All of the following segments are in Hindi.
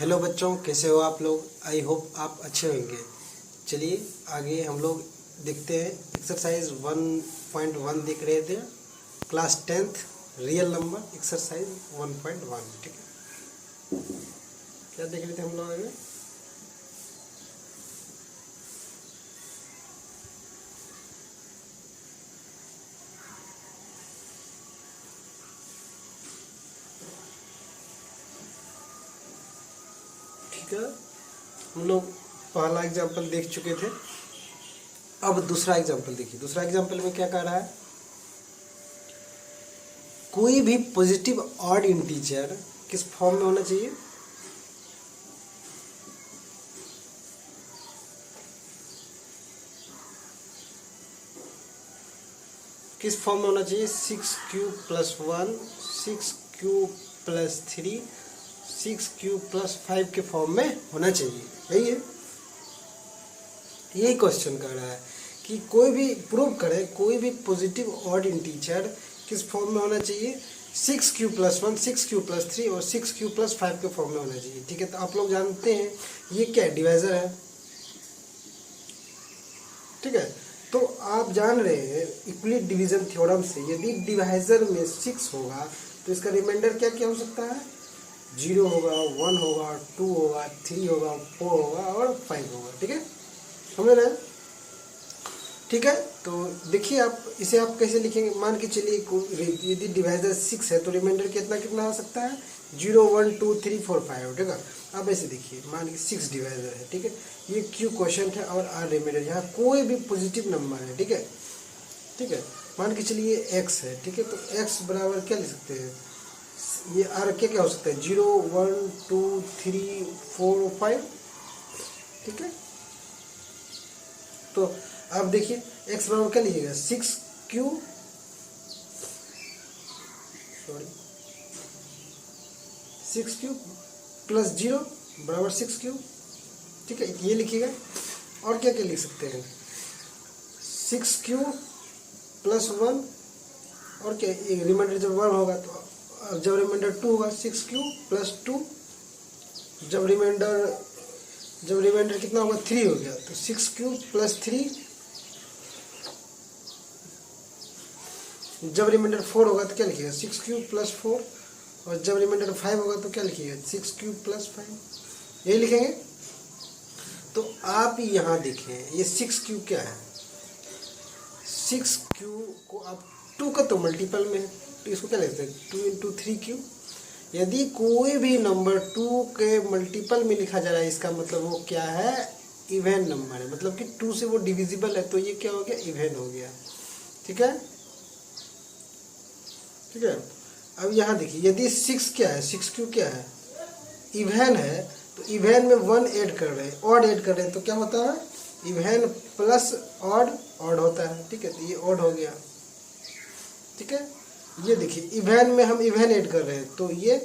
हेलो बच्चों, कैसे हो आप लोग। आई होप आप अच्छे होंगे। चलिए आगे हम लोग देखते हैं। एक्सरसाइज 1.1 देख रहे थे, class 10th real number exercise 1.1। ठीक है, क्या देख रहे थे हम लोग आगे। ठीक है, हम लोग पहला एग्जाम्पल देख चुके थे। अब दूसरा एग्जाम्पल देखिए। दूसरा एग्जाम्पल में क्या कह रहा है, कोई भी पॉजिटिव ऑड इंटीजर किस फॉर्म में होना चाहिए। किस फॉर्म में होना चाहिए। 6q+1, 6q+3, 6q+5 के फॉर्म में होना चाहिए। यही है, यही क्वेश्चन कर रहा है कि कोई भी प्रूव करे, कोई भी पॉजिटिव ऑड इंटीजर किस फॉर्म में होना चाहिए। 6q+1, 6q+3 और 6q+5 के फॉर्म में होना चाहिए। ठीक है, तो आप लोग जानते हैं ये क्या है, डिवाइजर है। ठीक है, तो आप जान रहे हैं यूक्लिड डिवीजन थ्योरम से, यदि डिवाइजर में 6 होगा तो इसका रिमाइंडर क्या क्या हो सकता है। 0 होगा, 1 होगा, 2 होगा, 3 होगा, 4 होगा और 5 होगा। ठीक है, समझ रहे हैं। ठीक है, तो देखिए आप इसे आप कैसे लिखेंगे। मान के चलिए यदि डिवाइजर 6 है तो रिमाइंडर कितना कितना आ सकता है। 0, 1, 2, 3, 4, 5। ठीक है, अब ऐसे देखिए, मान के 6 डिवाइजर है। ठीक है, ये क्यू क्वेश्चन है और आर रिमाइंडर। यहाँ कोई भी पॉजिटिव नंबर है। ठीक है, ठीक है, मान के चलिए एक्स है। ठीक है, तो एक्स बराबर क्या लिख सकते हैं, ये आर क्या क्या हो सकता है। 0, 1, 2, 3, 4, 5। ठीक है, तो आप देखिए x बराबर क्या लिखिएगा, 6q प्लस 0 बराबर 6q। ठीक है, ये लिखिएगा। और क्या क्या लिख सकते हैं, 6q+1 और क्या, रिमाइंडर जब 1 होगा तो जब रिमाइंडर 2 होगा 6q+2, जब रिमाइंडर कितना होगा 3 हो गया तो 6q+3, जब रिमाइंडर 4 होगा तो क्या लिखिएगा 6q+4 और जब रिमाइंडर 5 होगा तो क्या लिखिएगा 6q+5। यही लिखेंगे। तो आप यहाँ देखें ये 6q क्या है। 6q को आप 2 का तो मल्टीपल में है तो इसको क्या लिखते हैं 2 × 3q। यदि कोई भी नंबर 2 के मल्टीपल में लिखा जा रहा है इसका मतलब वो क्या है, इवन नंबर है। मतलब कि 2 से वो डिविजिबल है तो ये क्या हो गया, इवन हो गया। ठीक है, ठीक है। अब यहाँ देखिए यदि 6 क्या है, 6q क्या है, इवन है, तो इवन में 1 ऐड कर रहे हैं, ऑड ऐड कर रहे हैं तो क्या होता है, इवन प्लस ऑड ऑड होता है। ठीक है, तो ये ऑड हो गया। ठीक है, ये देखिए इवन में हम इवन ऐड कर रहे हैं तो ये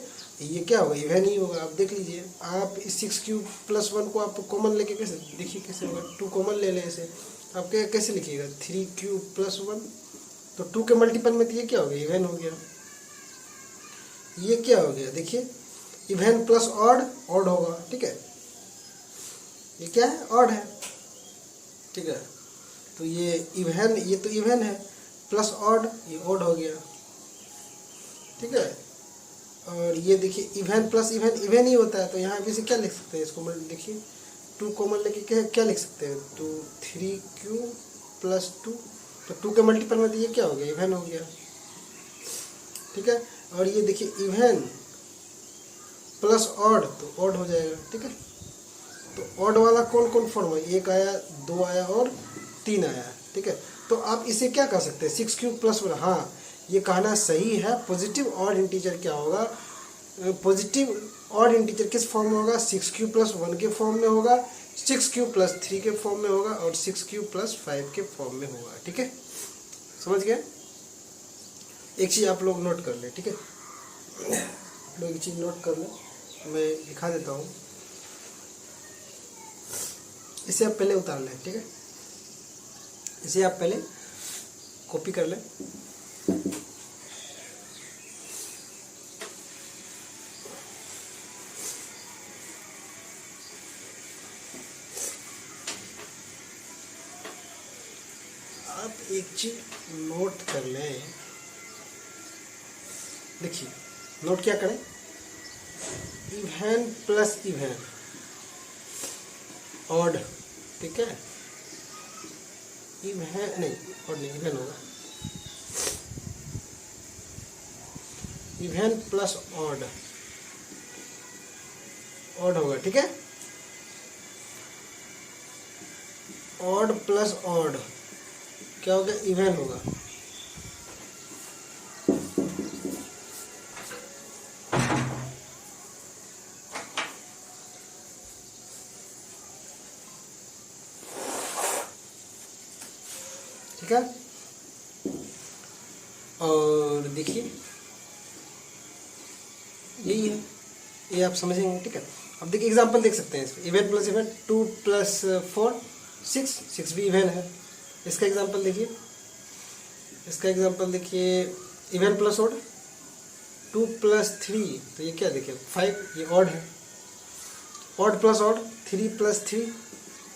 क्या होगा, इवन ही होगा। आप देख लीजिए, आप इस 6q+1 को आप कॉमन लेके कैसे देखिए कैसे होगा, 2 कॉमन ले लें इसे, आप कैसे लिखिएगा 3q+1, तो 2 के मल्टीपल में तो ये क्या हो गया, इवन हो गया। ये क्या हो गया, देखिए इवन प्लस ऑड ऑड होगा। ठीक है, ये क्या है, ऑड है। ठीक है, तो ये इवन, ये तो इवन है, प्लस ऑड ये ऑड हो गया। ठीक है, और ये देखिए even plus even even he होता है तो यहाँ पे से क्या लिख सकते हैं, इसको देखिए 2 कॉमन लेके क्या लिख सकते हैं, तो 3q+2, तो 2 के मल्टीपल में तो ये क्या हो गया, इवन हो गया। ठीक है, और ये देखिए इवन प्लस ऑड तो ऑड हो जाएगा। ठीक है, तो ऑड वाला कौन कौन फॉर्म है, 1 आया, 2 आया और 3 आया। ठीक है, तो आप इसे क्या कर सकते हैं 6q+1। हाँ, ये कहना सही है। पॉजिटिव ऑड इंटीजर क्या होगा, पॉजिटिव ऑड इंटीजर किस फॉर्म में होगा, 6q+1 के फॉर्म में होगा, 6q+3 के फॉर्म में होगा और 6q+5 के फॉर्म में होगा। ठीक है, समझ गए। एक चीज़ आप लोग नोट कर लें। ठीक है, लोग एक चीज़ नोट कर लें, मैं दिखा देता हूँ। इसे आप पहले उतार लें। ठीक है, इसे आप पहले कॉपी कर लें। आप एक चीज नोट कर लें, देखिए नोट क्या करें, इवेन प्लस इवेन ऑड, ठीक है, इवेन नहीं, ऑड नहीं, इवेन होगा, इवेन प्लस ऑड, ऑड होगा, ठीक है, ऑड प्लस ऑड क्या होगा, इवेन होगा। ठीक है, और देखिए यही है, ये आप समझेंगे, ठीक है। अब देखिए एग्जांपल देख सकते हैं इसमें, इवेन प्लस इवेन, 2 प्लस 4 6, 6 भी इवेन है। इसका एग्जांपल देखिए, इसका एग्जांपल देखिए, इवेन प्लस ऑड, 2 प्लस 3, तो ये क्या देखिए 5, ये ऑड है। ऑड प्लस ऑड, 3 प्लस 3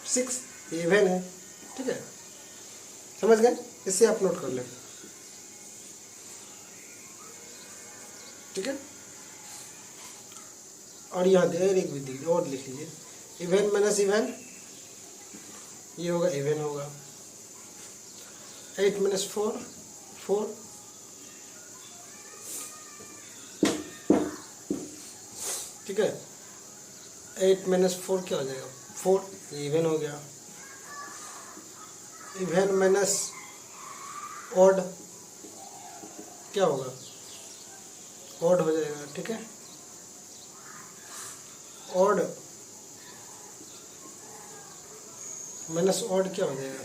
6, ये इवेन है, ठीक है, समझ गए, इससे आप नोट कर लें, ठीक है। और यहाँ दे एक विधि और लिख लीजिए, इवेन माइनस इवेन, ये होगा इवेन होगा, 8 माइनस 4 4, ठीक है, 8 माइनस 4 क्या हो जाएगा 4, ये इवेन हो गया। इवेन माइनस ऑड क्या होगा, ऑड हो जाएगा, ठीक है, ऑड माइनस ऑड क्या हो जाएगा,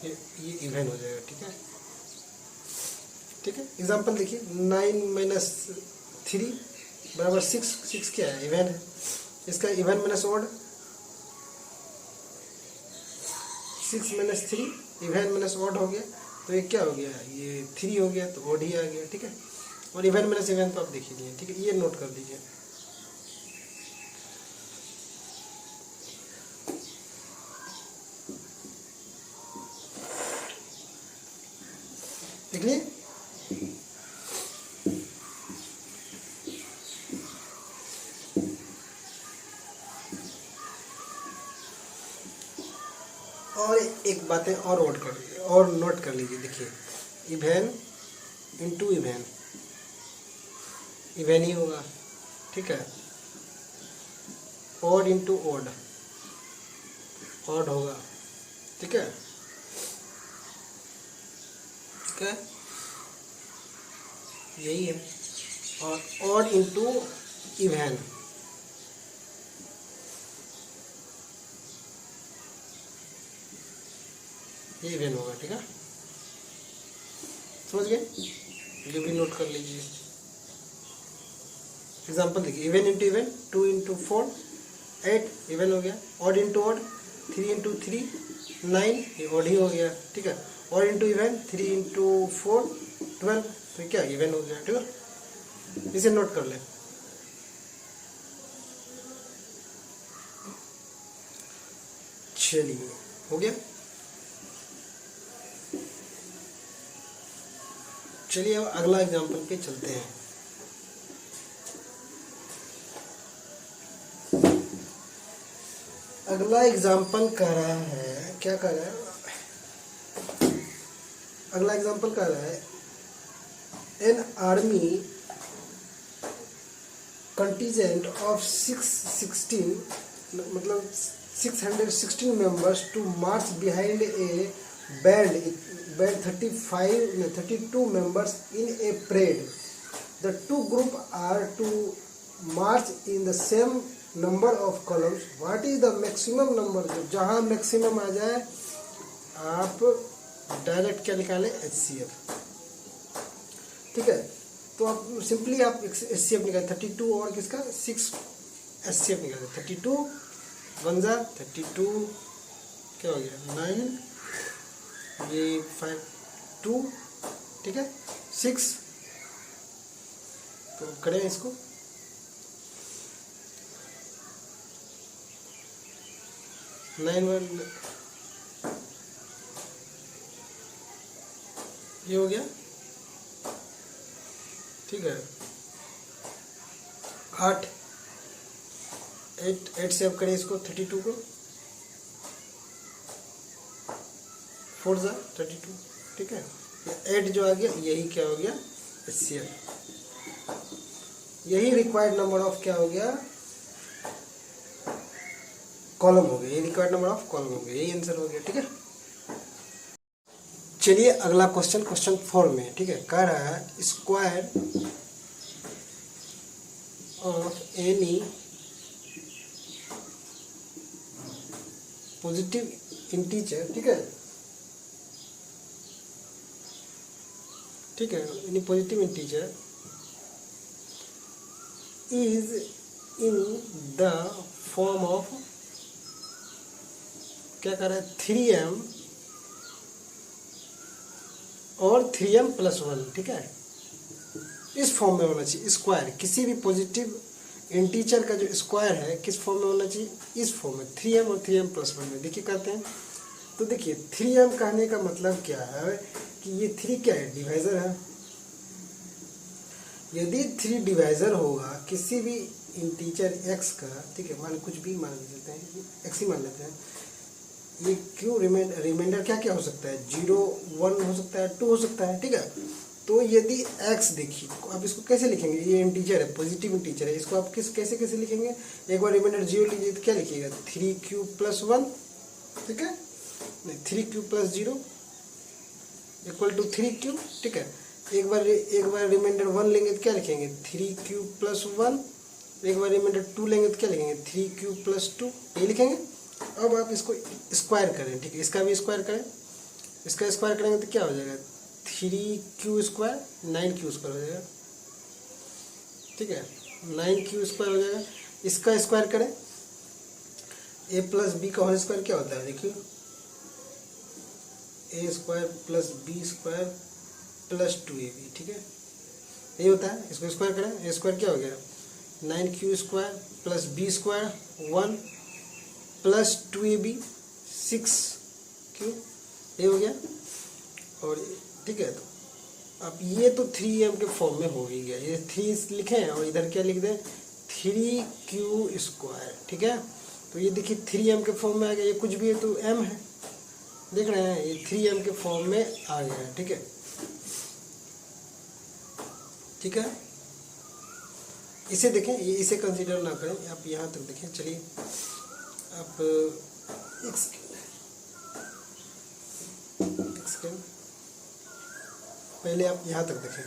ये इवेन हो जाएगा, ठीक है, ठीक है। एग्जांपल देखिए, 9 माइनस 3 बराबर 6, 6 क्या है, इवेन है। इसका even minus odd, 6 minus 3 even minus odd हो गया, तो ये क्या हो गया, ये 3 हो गया, तो ऑड ही आ गया, ठीक है। और इवेन माइनस इवेन तो आप देख लीजिए, ठीक है, ये नोट कर दीजिए। देख लिए, और एक बातें और नोट कर लीजिए, देखिए इवेन इंटू इवेन, इवेन ही होगा, ठीक है, ऑड इंटू ऑड, ऑड होगा, ठीक है, ठीक है, यही है। और ऑड इंटू इवेन, ये इवेन होगा, ठीक है, समझ गए, ये भी नोट कर लीजिए। एग्जांपल देखिए, even into even, 2 into 4 8, even हो गया, ऑड इंटू ऑड, 3 इंटू 3 9, ये ऑड ही हो गया, ठीक है, ऑड इंटू इवेन, 3 इंटू 4 12, तो क्या इवेन हो गया, ठीक है, इसे नोट कर लें। चलिए हो गया, चलिए अब अगला एग्जांपल पे चलते हैं। अगला एग्जांपल कह रहा है, क्या कह रहा है, अगला एग्जांपल कह रहा है, एन आर्मी कंटीजेंट ऑफ 616 मतलब 616 members to march behind a band 32 members in a parade. The two groups are to march in the same number of columns. What is the maximum number? जहाँ मैक्सिमम आ जाए आप डायरेक्ट क्या निकालें, HCF, ठीक है। तो आप सिंपली आप HCF निकालें, 32 और किसका 6 HCF निकालें, 32 1 जा 32, क्या हो गया 9, ये 5 2, ठीक है 6, तो करें इसको, ये हो गया, ठीक है। 8 से अब करें इसको 32 को, 4 जा 32, ठीक है। 8 जो आ गया यही क्या हो गया, HCl। यही रिक्वायर्ड नंबर ऑफ क्या हो गया, कॉलम हो गया। ये रिक्वायर्ड नंबर ऑफ कॉलम हो गया, यही आंसर हो गया, ठीक है। चलिए अगला क्वेश्चन, क्वेश्चन 4 में, ठीक है, कह रहा है square of any positive integer, ठीक है, ठीक है, any positive integer is in the form of, क्या कर रहा है, 3m और 3m + 1, ठीक है। इस फॉर्म में होना चाहिए स्क्वायर, किसी भी पॉजिटिव इंटीजर का जो स्क्वायर है किस फॉर्म में होना चाहिए, इस फॉर्म में, 3m और 3m + 1 में। देखिए कहते हैं, तो देखिए 3m कहने का मतलब क्या है कि ये 3 क्या है, डिवाइजर है। यदि 3 डिवाइजर होगा किसी भी इंटीजर x का, ठीक है, मान कुछ भी मान लेते हैं, x ही मान लेते हैं, ये क्यों रिमाइंडर क्या क्या हो सकता है, 0 1 हो सकता है, 2 हो सकता है, ठीक है। तो यदि x, देखिए आप इसको कैसे लिखेंगे, ये इंटीजर है, पॉजिटिव इंटीजर है, इसको आप कैसे लिखेंगे, एक बार रिमाइंडर 0 लीजिए तो क्या लिखिएगा, 3q + 1, ठीक है, नहीं 3q + 0 = 3q, ठीक है। एक बार रिमाइंडर 1 लेंगे तो क्या लिखेंगे, 3q + 1, एक बार रिमाइंडर 2 लेंगे तो क्या लिखेंगे, 3q + 2, ये लिखेंगे। अब आप इसको स्क्वायर करें, ठीक है, इसका भी स्क्वायर करें, इसका स्क्वायर करेंगे तो क्या हो जाएगा, 3q² 9q² हो जाएगा, ठीक है, 9q² हो जाएगा। इसका स्क्वायर करें, a + b का होल स्क्वायर क्या होता है, देखिए a² + b² + 2ab, ठीक है, ये होता है। इसको स्क्वायर करें, a² क्या हो गया, 9q² + b² 1 + 2ab 6q, ये हो गया। और ठीक है, तो अब ये तो 3m के फॉर्म में हो ही गया, ये 3 लिखें और इधर क्या लिख दें, 3q², ठीक है। तो ये देखिए 3m के फॉर्म में आ गया, ये कुछ भी है तो m है, देख रहे हैं, ये 3m के फॉर्म में आ गया है, ठीक है, ठीक है। इसे देखें, ये इसे कंसीडर ना करें, आप यहाँ तक देखें। चलिए आप एक सेकेंड पहले आप यहाँ तक देखें,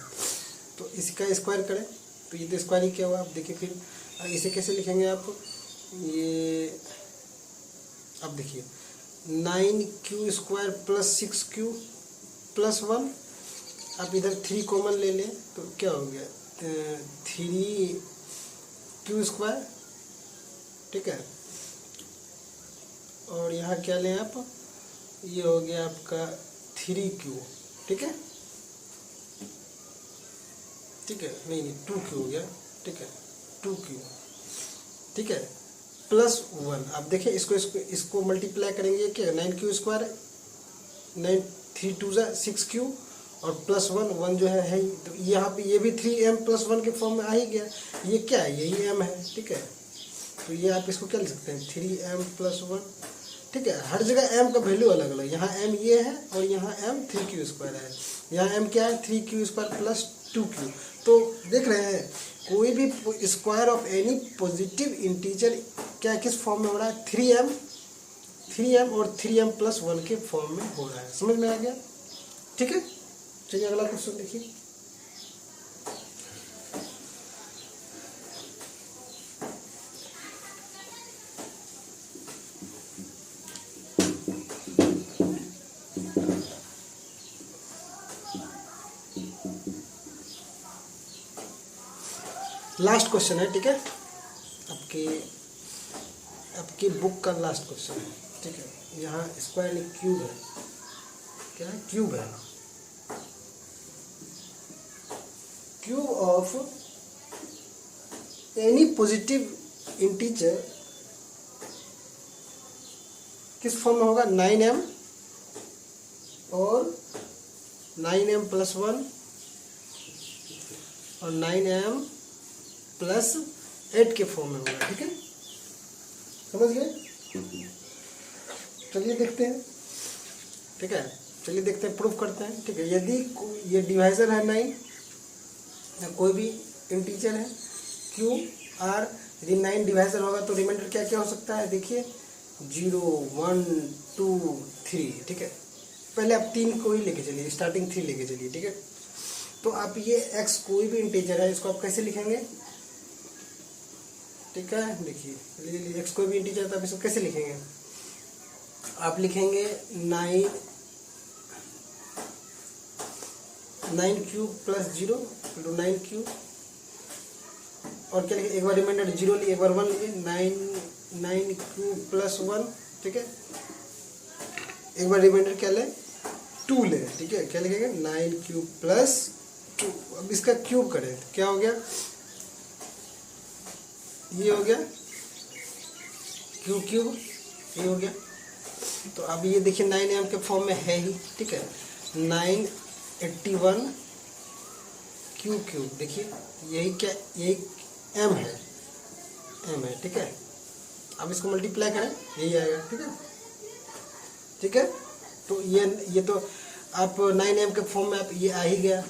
तो इसका स्क्वायर करें, तो ये तो स्क्वायर ही क्या हुआ, आप देखिए। फिर इसे कैसे लिखेंगे आप, ये आप देखिए 9q² + 6q + 1, आप इधर 3 कॉमन ले लें तो क्या हो गया, 3q², ठीक है। और यहाँ क्या लें आप, ये हो गया आपका 3q, ठीक है, ठीक है, नहीं 2q हो गया, ठीक है, 2q, ठीक है, +1। आप देखिए इसको मल्टीप्लाई करेंगे, क्या 9q², 9 3 2 6q और +1, 1 जो है ही, तो यहाँ पे ये भी 3m + 1 के फॉर्म में आ ही गया। ये क्या है, यही m है, ठीक है। तो ये आप इसको क्या लिख सकते हैं, 3m + 1, ठीक है। हर जगह m का वैल्यू अलग अलग, यहाँ m ये है और यहाँ m 3q² है, यहाँ m क्या है, 3q² + 2q। तो देख रहे हैं, कोई भी square of any positive integer क्या किस फॉर्म में हो रहा है, 3m और 3m + 1 के फॉर्म में हो रहा है। समझ में आ गया, ठीक है। चलिए अगला क्वेश्चन देखिए। लास्ट क्वेश्चन है, ठीक है, आपकी बुक का लास्ट क्वेश्चन है, ठीक है। यहाँ स्क्वायर नहीं, क्यूब है, क्या है, क्यूब है। Cube of any positive integer किस फॉर्म में होगा, 9m और 9m + 1 और 9m + 8 के फॉर्म में होगा। ठीक है, समझ गए? चलिए देखते हैं। ठीक है, चलिए देखते हैं, प्रूफ करते हैं। ठीक है, यदि ये डिवाइजर है 9 या कोई भी इंटीजर है क्यू आर, यदि 9 डिवाइजर होगा तो रिमाइंडर क्या क्या हो सकता है? देखिए 0 1 2 3। ठीक है, पहले आप 3 को ही लेके चलिए, स्टार्टिंग 3 लेके चलिए। ठीक है, तो आप ये x कोई भी इंटीजर है, इसको आप कैसे लिखेंगे? ठीक है, देखिए x कोई भी इंटीजर है तो आप इसको कैसे लिखेंगे? आप लिखेंगे 9 क्यूब + 0 × 9 क्यूब, और क्या लिखे? एक बार रिमाइंडर 0 लिए, एक बार 1 लिए, 9 क्यूब + 1। ठीक है, एक बार रिमाइंडर क्या ले? 2 ले। ठीक है, क्या लिखेंगे? 9 क्यूब + 2। अब इसका क्यूब करें तो क्या हो गया? ये हो गया क्यूब, ये हो गया। तो अब ये देखिए 9m के फॉर्म में है ही। ठीक है, 981 क्यूब। देखिए यही क्या, यही m है। ठीक है, अब इसको मल्टीप्लाई करें, यही आएगा। ठीक है, तो ये तो आप 9m के फॉर्म में आप ये आ ही गया।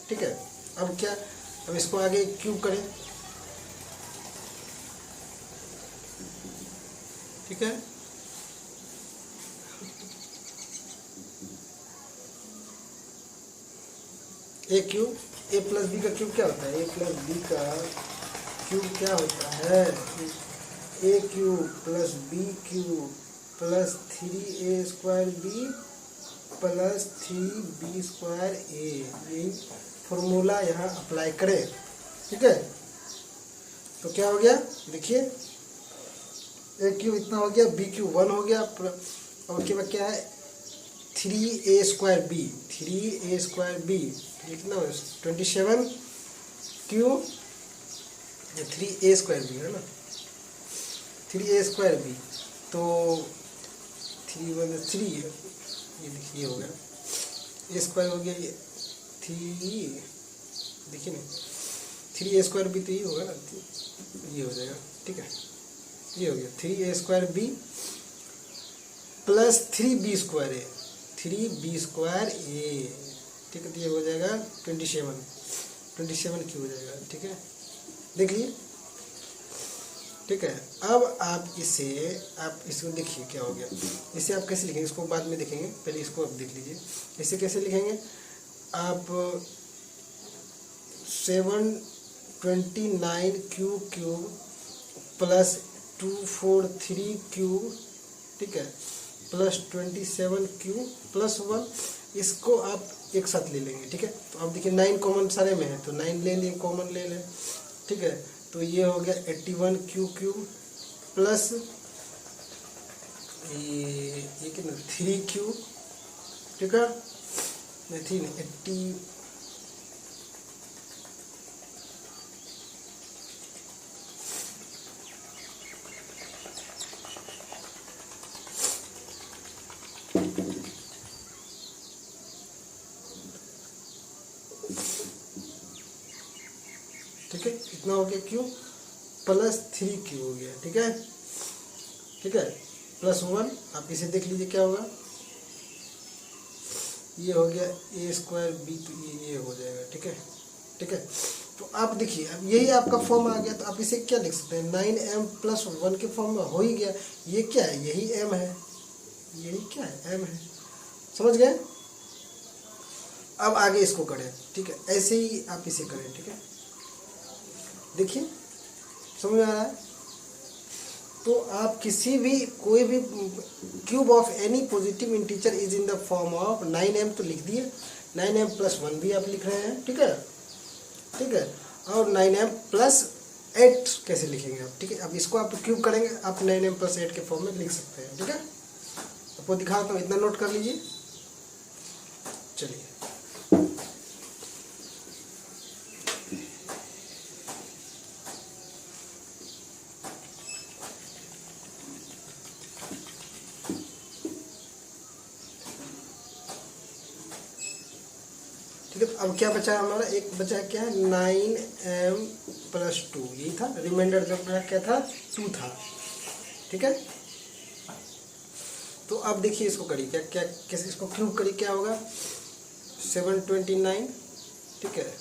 ठीक है, अब क्या, अब इसको आगे क्यूब करें। ठीक है, a क्यूब, a + b का क्यूब क्या होता है? a + b का क्यूब क्या होता है? a cube + b cube + 3a² b + 3b² a। यही फॉर्मूला यहाँ अप्लाई करें। ठीक है, तो क्या हो गया? देखिए a क्यूब इतना हो गया, b क्यूब 1 हो गया, और उसके बाद क्या है? 3a² b कितना हो? 27 क्यूब, 3a² b है ना, 3a² b, तो 3 × 3 है, ये देखिए हो गया, a² हो गया, ये 3, देखिए ना 3a² b, तो ये होगा ना, ये हो जाएगा। ठीक है, ये हो गया 3a² b + 3b² a, 3b² a। ठीक है, तो ये हो जाएगा 27 क्यों हो जाएगा। ठीक है, देख लीजिए। ठीक है, अब आप इसको देखिए क्या हो गया। इसे आप कैसे लिखेंगे? इसको बाद में देखेंगे, पहले इसको आप देख लीजिए। इसे कैसे लिखेंगे आप? 729 क्यूब + 243 क्यूब, ठीक है, + 27 क्यूब + 1, इसको आप एक साथ ले लेंगे। ठीक है, तो अब देखिए 9 कॉमन सारे में है, तो 9 ले लें, कॉमन ले लें। ठीक है, तो ये हो गया 81 क्यूब प्लस ये कितना 3 क्यूब। ठीक है, नहीं 80, ठीक है, इतना हो गया क्यूब + 3 क्यूब हो गया। ठीक है, ठीक है, +1, आप इसे देख लीजिए क्या होगा। ये हो गया a² b, तो ये हो जाएगा। ठीक है, ठीक है, तो आप देखिए अब यही आपका फॉर्म आ गया, तो आप इसे क्या लिख सकते हैं? 9m + 1 के फॉर्म में हो ही गया। ये क्या है? यही m है, यही क्या है? m है। समझ गए? अब आगे इसको करें। ठीक है, ऐसे ही आप इसे करें। ठीक है, देखिए समझ में आ रहा है? तो आप किसी भी कोई भी cube of any positive integer is in the form of 9m, तो लिख दिए। 9m + 1 भी आप लिख रहे हैं। ठीक है, ठीक है, और 9m + 8 कैसे लिखेंगे आप? ठीक है, अब इसको आप क्यूब करेंगे, आप 9m + 8 के फॉर्म में लिख सकते हैं। ठीक है, आपको दिखाता हूँ, इतना नोट कर लीजिए। चलिए, है, तो अब क्या बचा हमारा, एक बचा क्या है 9m + 2, यही था रिमाइंडर जो अपना क्या था 2 था। ठीक है, तो अब देखिए इसको करिए क्या क्या कैसे, इसको क्यूब करिए क्या होगा 729। ठीक है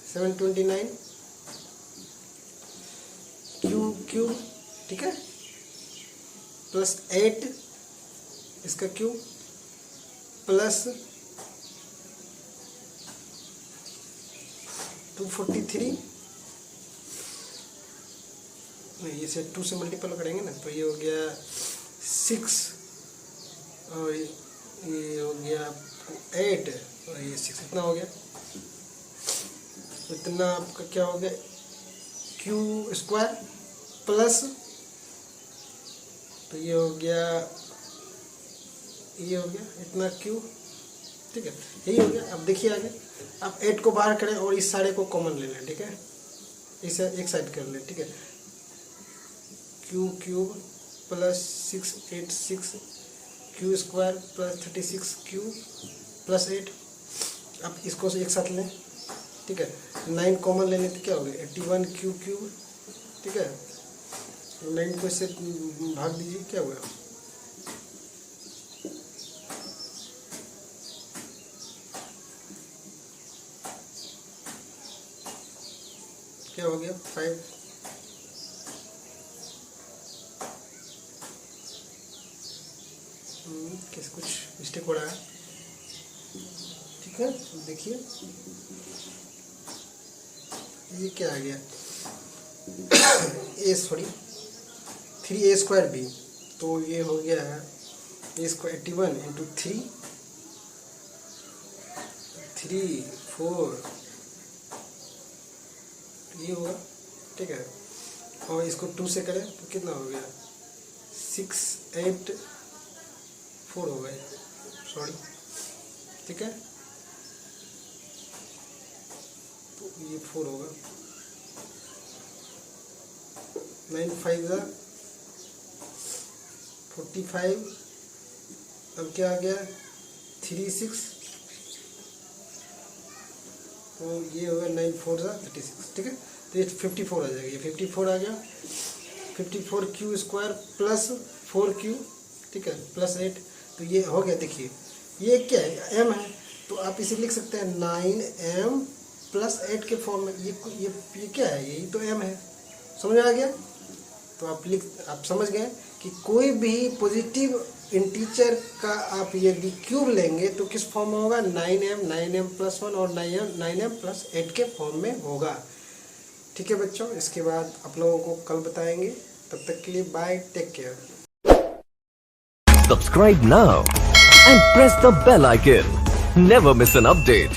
729 क्यूब। ठीक है प्लस 8 इसका क्यूब प्लस 243, नहीं इसे 2 से मल्टीपल करेंगे ना, तो ये हो गया 6 और ये हो गया 8 और ये 6, इतना हो गया। इतना आपका क्या हो गया Q² प्लस, तो ये हो गया इतना Q। ठीक है यही हो गया। अब देखिए आगे, अब 8 को बाहर करें और इस सारे को कॉमन ले लें। ठीक है इसे एक साइड कर लें। ठीक है Q³ plus 686 Q² plus 36 Q plus 8। अब इसको एक साथ लें। ठीक है 9 कॉमन लेने तो क्या हो गया 81 Q³। ठीक है 9 को इससे भाग दीजिए, क्या हुआ क्या हो गया 5। किस कुछ मिस्टेक हो रहा है। ठीक है देखिए ये क्या आ गया ए सॉरी 3a² तो ये हो गया है a² 81 इंटू 3 4 ये होगा। ठीक है और इसको 2 से करें तो कितना हो गया 684 हो गए सॉरी। ठीक है तो ये 4 होगा 9 5 45। अब क्या आ गया 36 तो ये होगा 9 4 36। ठीक है तो ये 54 आ जाएगा, ये 54 आ गया 54 Q² प्लस 4Q। ठीक है प्लस 8 तो ये हो गया। देखिए ये क्या है m है, तो आप इसे लिख सकते हैं 9m + 8 के फॉर्म में। ये क्या है, यही तो m है। समझ आ गया, तो आप समझ गए कि कोई भी पॉजिटिव इंटीजर का आप यदि क्यूब लेंगे तो किस फॉर्म में होगा 9m + 1 और 9m + 8 के फॉर्म में होगा। ठीक है बच्चों, इसके बाद आप लोगों को कल बताएंगे। तब तक के लिए bye, take care. Subscribe now and press the bell icon. Never miss an update.